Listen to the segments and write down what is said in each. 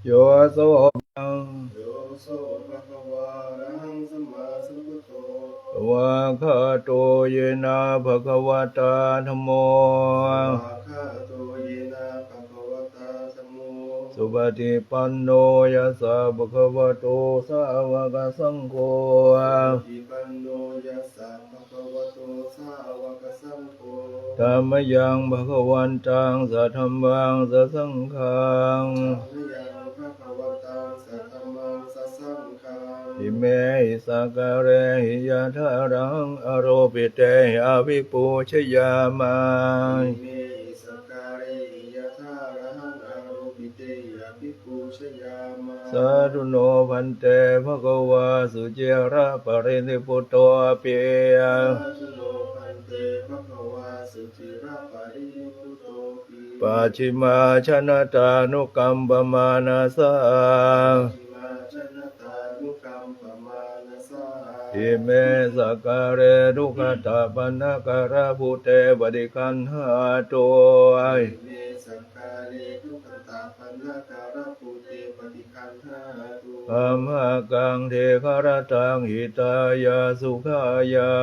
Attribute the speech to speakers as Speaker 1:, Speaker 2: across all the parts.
Speaker 1: โยโสโยโสภะคะวะอะระหังสัมมาสัมพุทโธวะคาโตเยนะภะคะวะตาธัมโมวะคาโตเยนะภะคะวะตาธัมโมสุปฏิปันโนยัสสะภะคะวะโตสาวกสังโฆสุปฏิปันโนยัสสะภะคะวะโตสาวกสังโฆธัมมยังภะคะวันตังสัทธัมมังสัสสังฆังอิเมหิสักการะหิยะทารังอโรปิเตอวิปูชยามาอิเมหิสักการะหิยะทารังอโรปิเตอวิปูชยามาสาธุโนภันเตภะคะวาสุเจระปรินิพพุตโตเปียสาธุโนภันเตภะคะวาสุเจระปรินิพพุตโตเปียปัจฉิมาชนะตานุกัมปมานาสาอิเมสักการะทุกขตาปันนาการะภูเตปฏิคันหาโตอิเมสักการะทุกขตาปันนาการะภูเตปฏิคันหาโตธัมมากังเทคารตังหิตายาสุขายา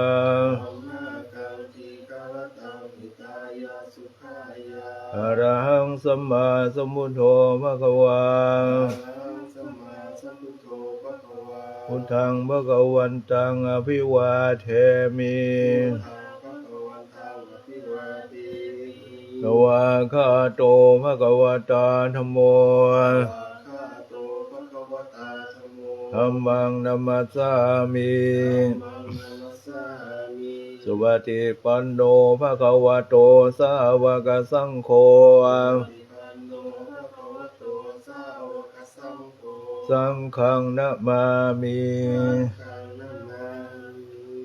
Speaker 1: ธัมมากังเทคารตังหิตายาสุขายาอะระหังสัมมาสัมพุทโธภะคะวาพุทธังภะคะวันตังอภิวาเทมิสวากขาโตภะคะวะตาธัมโมธัมมังนัมมัสสามิสุปฏิปันโนภะคะวะโตสาวกสังโฆสังฆังนะมามิ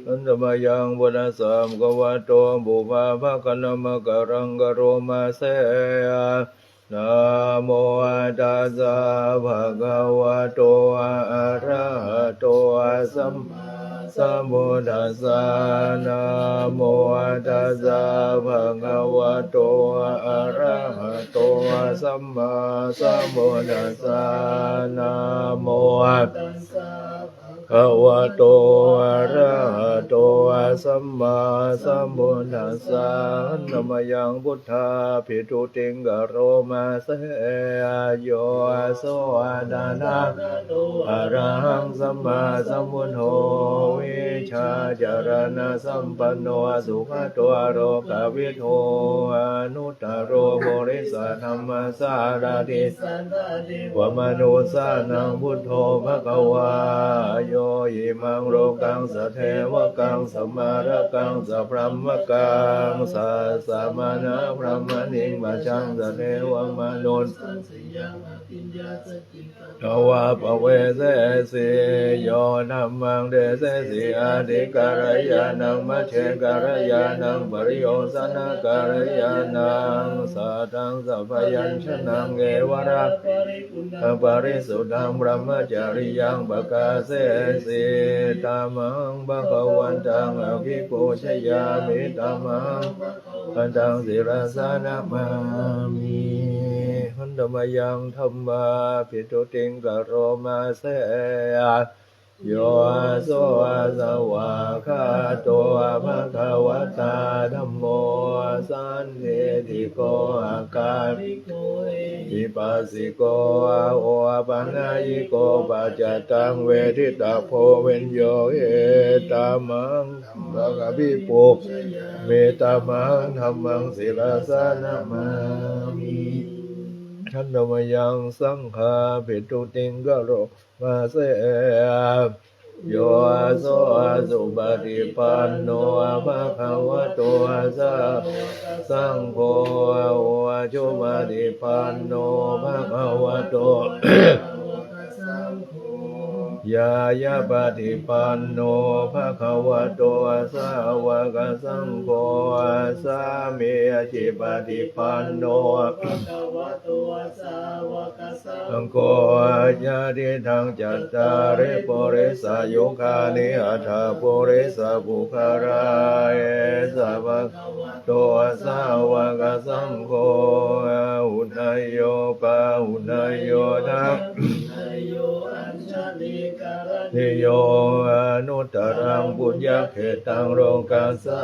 Speaker 1: อันตมยังบุญสัมกวะโตบุพาภคะนมกรังกโรมาเสยนะโมตัสสะภะคะวะโตอะระหะโตสัมมาสัมพุทธัสสะนะโมตัสสะภะคะวะโตอะระหะโตสัมมาสัมพุทธัสสะนะโมตัสสะภะคะวะโตอะระหะโตสัมมาสัมพุทธัสสะนะมะยังพุทธาภิทุติงกโรมาเสโยโสดานะอะระหังสัมมาสัมพุทโธวิชาจารณะสัมปันโนสุขโตโรกวิโทอนุตตโรโมริสธรรมสารติวมนุสานังพุทโธภะคะวาโยอิมังโลกังสเทวกังสมาระกังสพรหมกังสัสสะมานะพรหมณิงมาชังสเทวมนุษย์ทวาปเวเสสิโยนัมมังเดเสสิอาทิการยานังมัชเชการยานังปริโยสนะการยานังสัตตังสัพยัญชนะเกวระปริสุทธังบรมจาริยังปกาเสสิตามังภะคะวันตังอภิปูชยามิตามังพันตังศิรสานะมามิหันธมยังธัมมาภิทุติงกโรมาเสยโยโสสวากขาโตภะคะวะตาธัมโมสันทิฏฐิโกอาการิโกอิปัสสิโกโอปัญญิโกปัจจตังเวทิตาโพเวนโยเอตามังภะคะวิปุเมตามังธัมมังศิลาสานะมามิขันธมยังสังฆาภิทุติงกโรมาเสโยโสสุปฏิปันโนภะคะวะโตสาวกสังโฆจุปฏิปันโนภะคะวะโต ยายาปฏิปันโนภะคะวะโตสาวกสังโฆสามีจิปฏิปันโนภะคะวะโตสาวกสังโฆญาติทังจัตตาริปุริสายุคานิอัฏฐปุริสบุคาราเอสะภะคะวะโตสาวกสังโฆอุทายโยปะอุทายโยทักนิโยอนุตตรังปุญญเขตังโลกัสสะ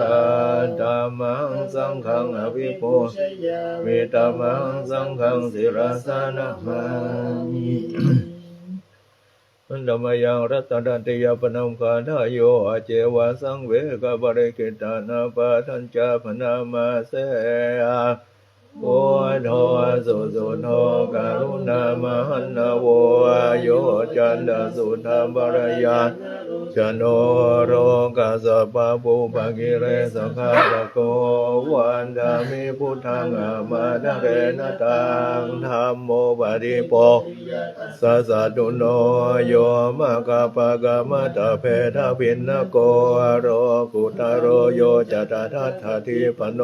Speaker 1: ธัมมังสังฆังอภิปูชยามิธัมมังสังฆังศิรสานะมามิอันธรรมยังรัตตันติยาปนัมขันธโยอเจวะสังเวกบริกิตานาปะทัญจาพนามาเสโอโทสุสุโทกรุณามหันนโวโยจันดสุธาบรยาชโนโรกัสสะปะปุปะกิเรสขาตะโกวันดามิพุทธังอมาดะเรนตังธัมโมปฏิโปสัสสะตุโนโยมะกะปะกะมะตะเพทะพินนโกโรกุตโรโยจัตทัฏฐะทิปโน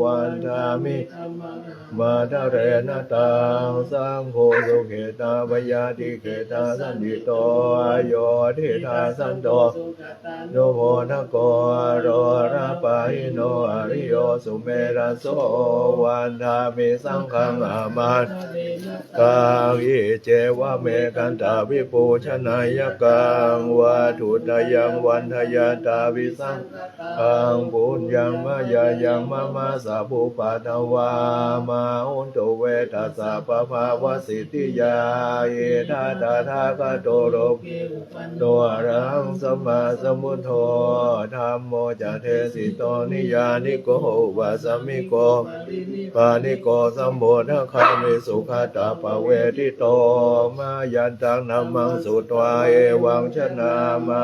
Speaker 1: วันดามิมาดะเรนตังสังโฆสุเขตาปยาติเขตาสันติโตโยทิทาสันโตโยโมทโกโรระปะหิโนอริโยสุเมระโสวันธามิสังฆังอามาตกังอิเจวะเมกันตาวิปูชนายกังวะถุตยังวันทยาตาวิสังขังปุญญังมายายังมะมาสาภูปะทวามาอุนตุเวทัสสะปะภาวสิทธิยาเยทาตาทากะโตโรโตอะระหังสัมมาสัมพุทโธธัมโมจะเทสิโตนิยานิโกวะสัมมิโกปานิโกสัมโพธคามิสุขตาปะเวทิโตมายันตังนัมมังสุตวาเอวังชนะมา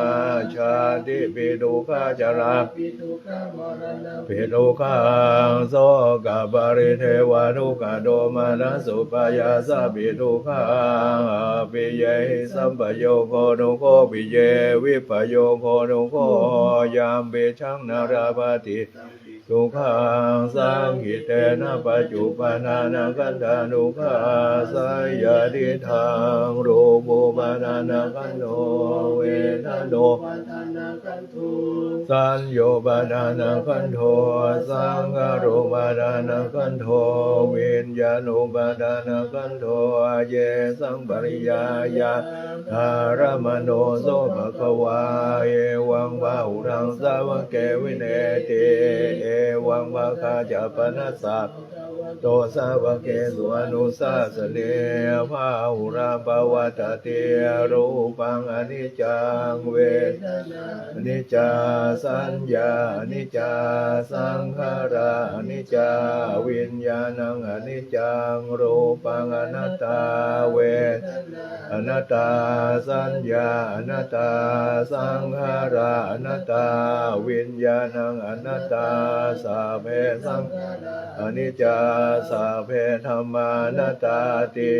Speaker 1: ชาติปิทุกขาจาราปิทุกขังโสกปริเทวาทุกขโดมานะสุปายาสปิทุกขังอภิเยหิสัมปโยโคนุโคปิเยวิปโยโคนุโคยามเบชังนาราปติทุกขังสังขิเตนะปัจจุปนานังกันธานุขาสายาทิทังรูปุปนานังกันโนเวทโนสัญโยปนานังกันโทสังฆารูปนานังกันโทวิญญาณุปนานังกันโทเยสังปริยายาธารมโนโสภควาเอวังบาหุรังสาวเกวิเนติเอวังภาคาจะปนัสสะโตสาวเกสุอนุสาสเนภาหุราภวตเตรูปังอนิจจังเวทนาอนิจจาสัญญาอนิจจาสังขาราอนิจจาวิญญาณังอนิจจังรูปังอนัตตาเวทนาอนัตตาสัญญาอนัตตาสังขาราอนัตตาวิญญาณังอนัตตาสัพเพสังขาราอนิจจาสัพเพธัมมานัตตาติ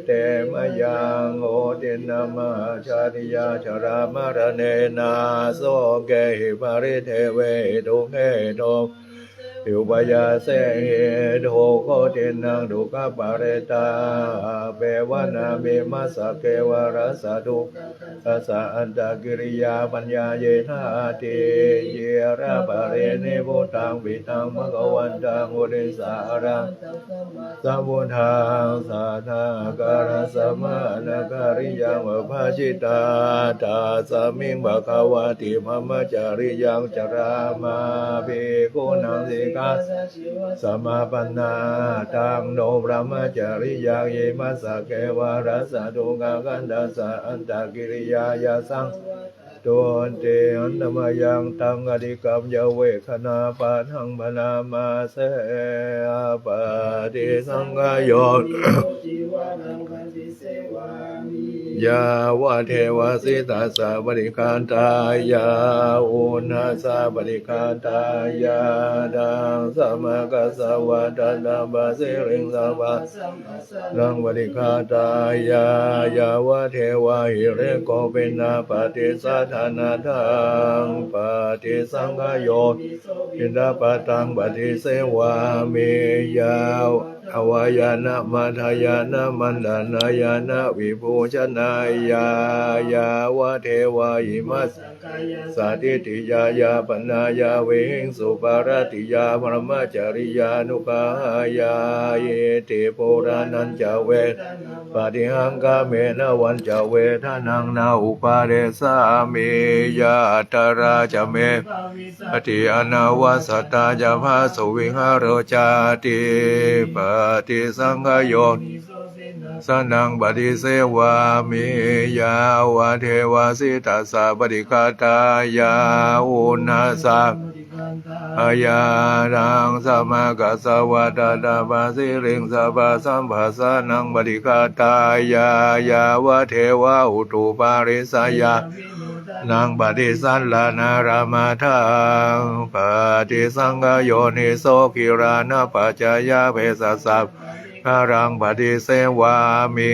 Speaker 1: เตมยังโอตินะมหาชาติยาชรามรณะนาโสเกหิปริเทเวทุเขโตอุปยาเสหิโทโคตินังดุขปาเรตาเปวนามิมัสสะเกวรัสสะทุตัสสะอันตกิริยาปัญญาเยธาติเยระปะเรเนโพตังปิตังมะกวันตังอุริสารังสัมพุทธังสัทธาการะสัมมานาการิยังวะภาชิตาตาสมิงภควติมัมมจาริยังจรามาภิกขุนังสิกาสมาปันนาตังโนพระมจาริยังเยมัสสะเกวารัสสะทุกขกันดัสสะอันตกิริยายาสังตุนเตอันนมยังตังอธิกรรมยเวคณาปะทังมนามาเสปฏิสังกโย
Speaker 2: วานังปฏิเสวามิ
Speaker 1: ยาวะเทวสิตาสาบริคานตายาอุณาสาบริคานตายาดังสมะกัสสวะตตาบาสิริงสาวะลังบริคานตายายาวะเทวะหิเรโกปินาปฏิสัทธานาทังปฏิสังฆโยปินดาปตังปฏิเสวามิยาวอวายานะมัทายานะมันดานายานะวิภูชนายายาวะเทวาหิมัสสาธิติยายาปนายาเวหิงสุปารติยาพรหมจริยานุภายาเยติปุรานัญจเวทปฏิหังกาเมนะวันจเวทานังนาอุปาเรสามิยาตราจเมปฏิอนา วสัตตาจาภาสุวิหารจาติปฏิสังขโยสนังปฏิเสวามิยาวะเทวาสิตัสสะปฏิคาตายาอุณาสาอาญาดังสมากัสสวะตตาปาสิริงสัพพะสัมภาสนังปฏิคาตายายาวะเทวาอุตุปาริสายานางปฏิสันลานารามาทังปฏิสังขโยนิโสกิรานะปัจจายาเภสัสสะพรังปฏิเสวามิ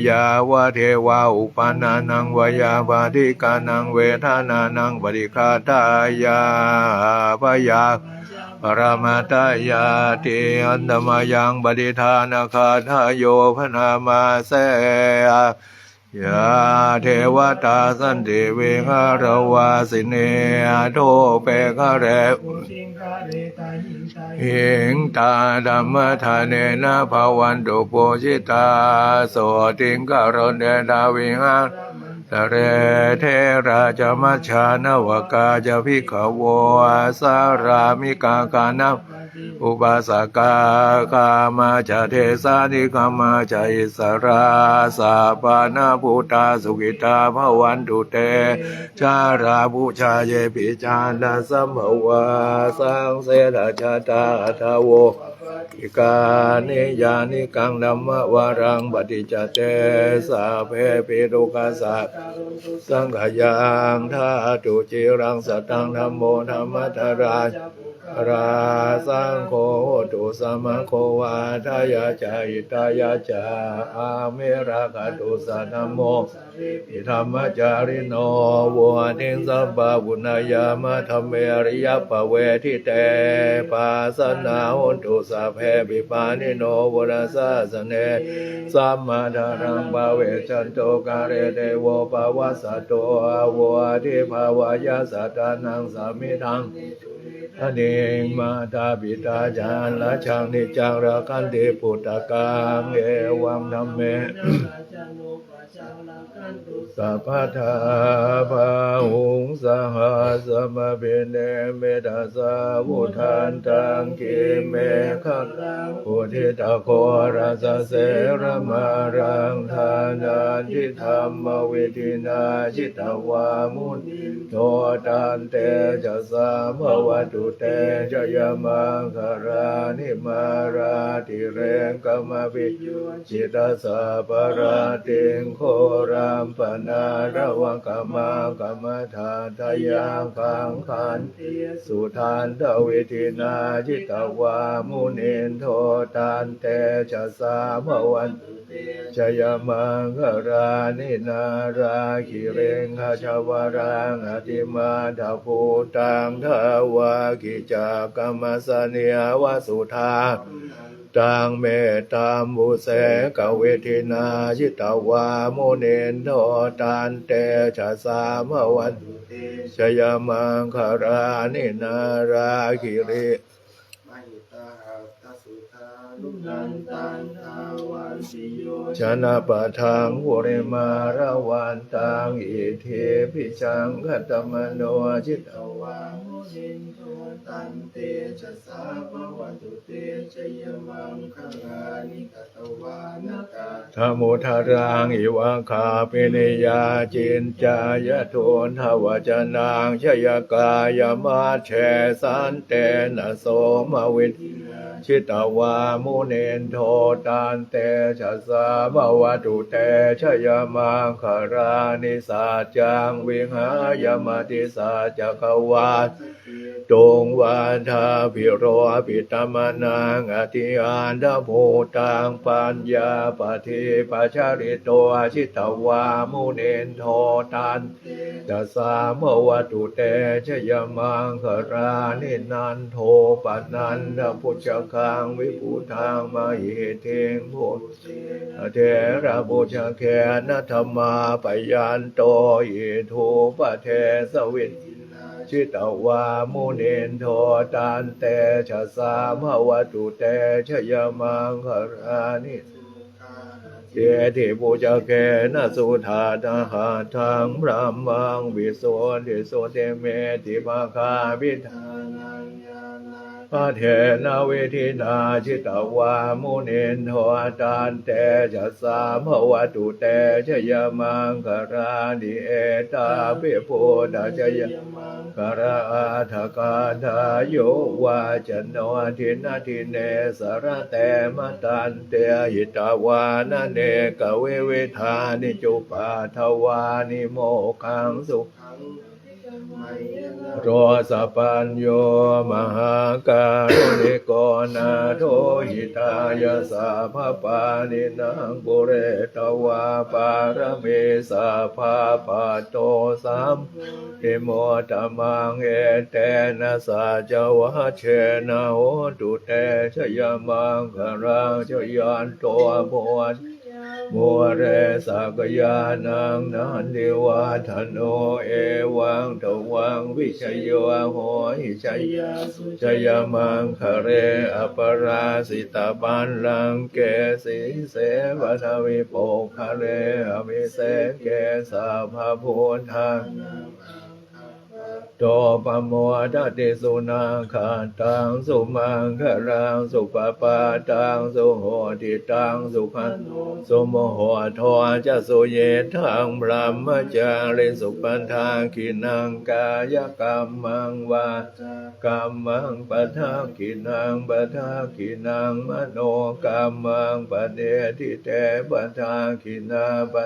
Speaker 1: ยาวะเทวาอุปานานังวยาปฏิกานังเวทานานังปฏิคาตายาพยาปรมาตายาติอันตมยังปฏิทานาคาทายโยพนามาเสยาเทวตาสันติเวหารวาสิเนโทเปฆะเรหิงตาธัมมทานเนนะภาวันตุโพชิตาโสติงกรณเดดาวิหังสเรเทราจมัชฌานวกาจภิกขโวสารามิกากานังอุปาสกาคามาจเทสานิกามาจอิสราสาปานาภูตาสุกิตาภวันตุเตชาราภูชาเยปิจานาสัมภวาสังเสดาชาตาทาโวอิกานิยานิกังธัมมวารังปฏิจจเตสาเพปิโรกาสะสังขยังทาตุจิรังสัตตังธัมโมธัมมัทราราสังโฆตุสัมมาโควาทายาจาอิตายาจาอาเมราคาตุสันโมอิธรรมจาริโนวัวทิงสัมปะบุญญามะธรรมเมริยปะเวทิเตปัสสนาหุนตุสัพเพปิปานิโนวรสาสเนสัมมาทารังภาเวชันโตกาเรเตโวภาวะสัตโตวัวทิภาวายาสัตตานังสามิทังอเนงมาตาปิตาจารละชังนิจังรักันติปุตตะกังเอวังธัมเมสัพพทาภาหุงสหัสมะเบเนเมตาสาวุทานตังกิเมขังปุถิตาโคราสเสรมารังทานาทิธรรมวิธินาชิตวามุนโตตันเตจะสามวตุเตจะยมังคารานิมาราติเรงกมวิจิตาสาปราติงโครามปนาระวังกมังกมทาทายังขังขันสุทานทวิธินาจิตวามุนินโทตันเตจะสามวันชยมังคารานินาราคิเรงขชาวรังอติมาทาภูตังทาวากิจากรรมสเนียวสุธาตังเมตตามุเสกเวทินาจิตวามุนินโทตันเตชะสามวันชยมังคารานินาราคิริชนะปะทังวุริมาระวันตังอิเทปิชังคัตมโนจิตวามุนินโทตันเตชะสาภวันตุเตชยมังคารานิกตวานกาธโมทารังอิวะคาปิเนยาจินจายะโทนทวจนังชยกายมาเชสันเตนะโสมวิช ชิตวามุนินโทตันเตชะสาภวตุเตชยมังคารานิสัจจังวิหายมติสัจจกวาตงวันทาภิโรภิตมนังอธิอันทภูตังปัญญาปฏิปัจจาริโตชิตวามุนินโทตันจะสามวตุเตชยมังคารานินันโทปนันทพุชคังวิภูทังมหิเทงพุทเทระพุชเคนะธรรมาปยันโตอิทูปเทสวิตชิตวามุนินโทตันเตชะสามวตุเตชยมังคารานิเยติปุจเกนะสุธาตหาทังพระมังวิโสติโสเตเมติภาคาวิทาพระเถนะเวทินาชิตวามุนินโทตันเตชะสามวตุเตชยมังคารานิเอตาปิปุตตะชยคาราอาทกาทาโยวาจโนทินาทิเนสระเตมตันเตหิตาวานะเนกเวเวทานิจุปาทวานิโมขังสุขังโรสปัญโยมหาการุณิโกนาโทหิตายาสาภปานินางปุเรตวาปารเมสาภาปะโตสัมทิโมตมังเอเตนะสัจวะเชนะโหตุเตชยมังคารังชยันโตโพธมัวเรสักยานังนันทิวาทโนเอวังตวังวิชโยโหหิชัยยาสุชยมังคะเรอปราสิตาปันลังเกสีเสวัทวิโปคะเรอวิเศษเกสาภาพุทธังโตปโมทัติสุนาคาตังสุมังคลังสุปปาตังสุโหติตังสุขันสุโมโหทวจะสุเยทังพระมจาริสุปันทาคินังกายกรรมังวากรรมังปะทาคินังปะทาคินังมโนกรรมังปะเดทิเตปะทาคินาปะ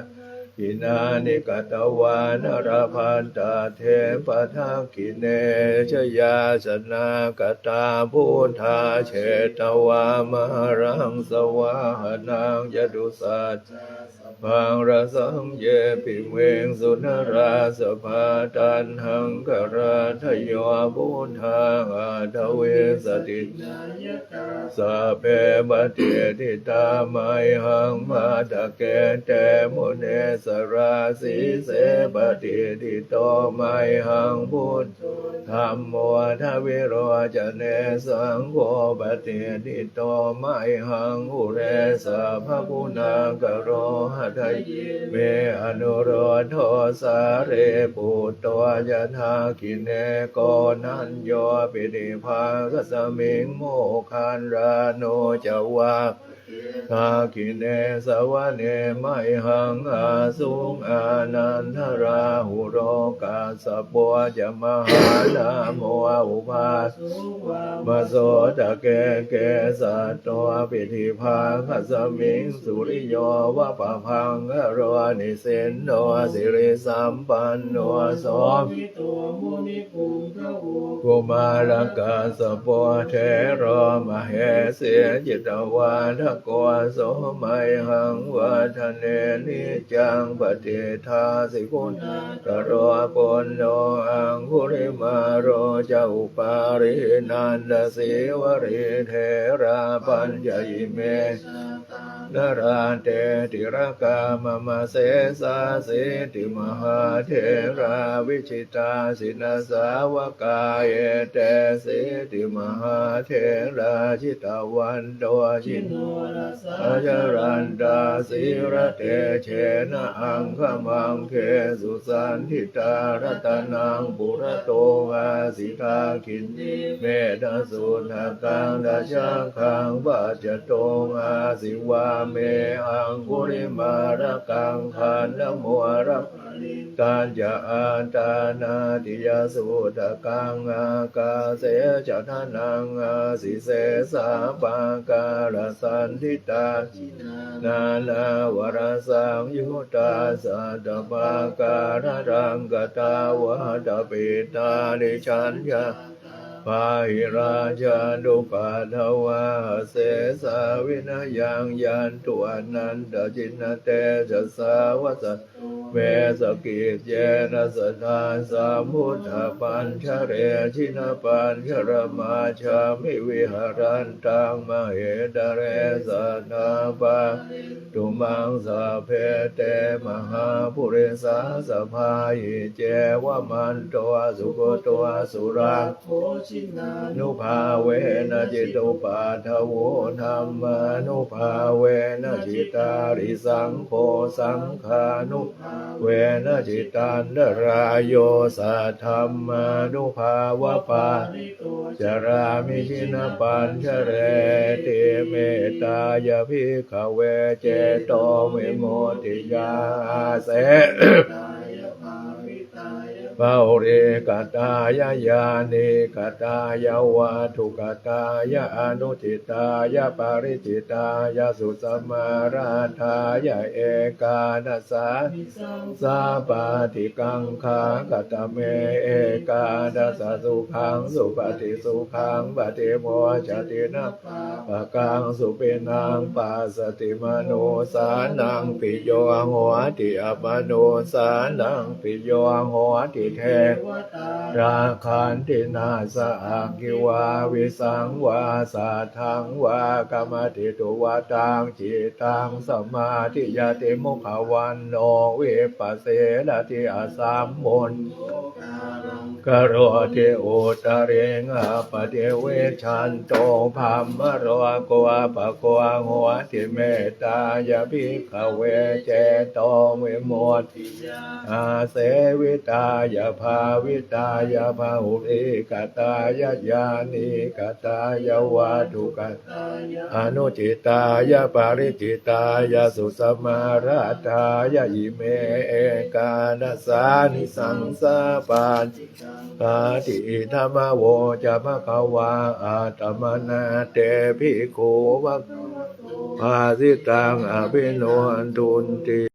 Speaker 1: กินานิกตวานรพันตาเทปทักขิเนชยาสนากตาพุทธาเชตวามหรังสวาหนังยดุสัจพังรสังเยปิเวงสุนราสภาตันหังกราทโยพุทธังอาทเวสติสัพเพปฏิทิตามัยหังมาตะเกเตมุเนสราสีเสปฏิทิโตมัยหังพุทธัมโมทวิโรจเนสังโฆปฏิทิโตมัยหังอุเรสะภะพุนากโรหะทายเมอนุโรโทสาเรปุตโตยะทาคิเนโกนัญโยปิติภาคสมิงโมคันราโนจวาทาคิเนสวะเนมัยหังอาสุงอานันทราหุโรกาสปัวจะมหานาโมอุปาสมาโสตะเกเกสัตโตปิธิภาคสมิงสุริโยวะปะพังกโรนิเสนโนสิริสัมปันโนโสมิตัวมุนิปุงพระอุกุมารกาสปัวเทโรมเหเสจิตวาทโกโสมัยหังวัฒเนนิจังปฏิทาสิกุณกโรปุณโนอังคุริมาโรจาอุปารินันทสิวริเทราปัญญยิเมนราเตติรกามมาเสสาสิติมหาเทราวิชิตาสินาสาวกายเตสิติมหาเทราชิตาวันโตชิโนอาจารันดาสิระเตเชนะอังคมังเคสุสันทิตารตนังปุระโตอาสิทาคินเมตสุนกังดาชาคังปัจจโตอาสิวา เมอังคุริมาระกังขันนโมระตัญญาอันตานาติยสุตกังอากาเสจทานังอาสิเสสาปังการสันทิตานานาวรสังยุตตาสัตตปาการังกตาวะตปิตานิชัญญาปาหิราชานุปัฏฐวะเสสาวินายังยันตุอนันตจินเตจะสาวะสัเมสกิจเยนะสทานสามุทธปัญชเรชินปัญชรมาชามิวิหารันตังมเหตเรสนาปะตุมังสะเพเตมหาปุริสาสภายิเจวะมันตัวสุโกตัวสุรา
Speaker 2: โคชินา
Speaker 1: นุภาเวนะจิตุปาทโวธรรมานุภาเวนะจิตาริสังโฆสังขานุเวนะจิตันดรายโยสัทธัมมานุภาวะปาจารามิชินปัญชเรติเมตตายภิกขเวเจโตวิโมทติยาเสปาริกตายญาณิกตายวัตถุกตายอนุจิตายปาริจิตายสุสมาราธายเอกานัสสาสาปาติกังคากตเมเอกานัสสะสุขังสุปฏิสุขังปฏิโมจตินะปะกังสุปินังปัสสติมโนสานังปิโยโหติอปโนสานังปิโยโหติเทราคันตินาสะอากิวาวิสังวาสาทังวากรรมติตุวาตังจิตังสมาธิยติมุขวันโนวิปัสเสนติอาสัมมุนกโรติอุตเรงอปเดเวชันโตภัมมโรโกะปะโกะโหติเมตตายภิกขเวเจโตวิโมทติอาเสวิตายภาวิตายภาหุริกตายญาณิกตายวัตถุกตายอนุจิตายปาริจิตายสุสมาราธายอิเมเอกานัสสานิสังสาปานปาติธรรมโวจะภควาอาตมนาเตภิกขุวะภาสิตังอภิโนทุนติ